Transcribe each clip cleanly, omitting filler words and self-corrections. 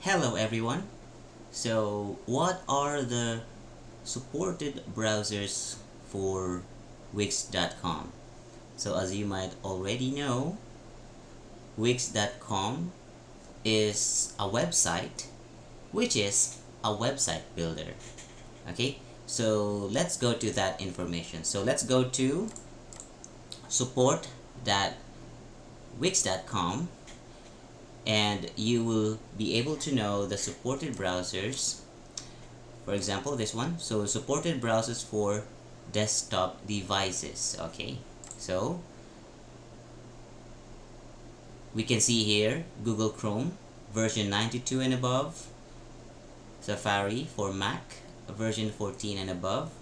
Hello everyone. So what are the supported browsers for Wix.com? So as you might already know, Wix.com is a website which is a website builder. Okay, so let's go to that information. So let's go to support.wix.com and you will be able to know the supported browsers. For example, this one. So supported browsers for desktop devices. Okay, so we can see here Google Chrome version 92 and above, Safari for Mac version 14 and above,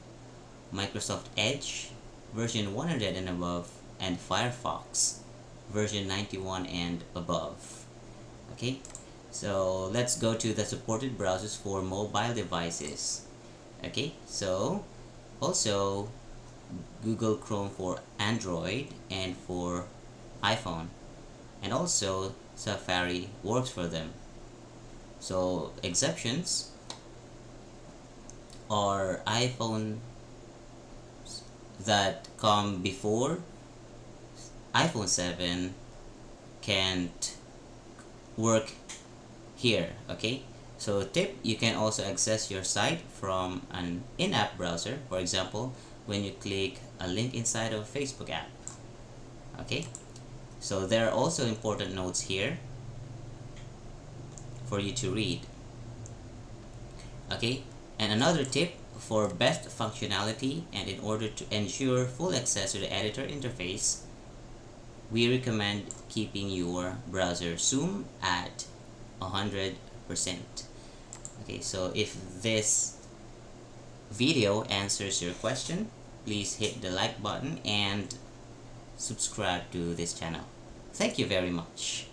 Microsoft Edge version 100 and above, and Firefox version 91 and above. Okay, so let's go to the supported browsers for mobile devices. Okay, so also Google Chrome for Android and for iPhone, and also Safari works for them. So exceptions are iPhone that come before iPhone 7 can't work here. Okay, so tip, you can also access your site from an in-app browser, for example when you click a link inside of a Facebook app. Okay, so there are also important notes here for you to read. Okay, and another tip, for best functionality and in order to ensure full access to the editor interface, we recommend keeping your browser zoom at 100%. Okay, so if this video answers your question, please hit the like button and subscribe to this channel. Thank you very much.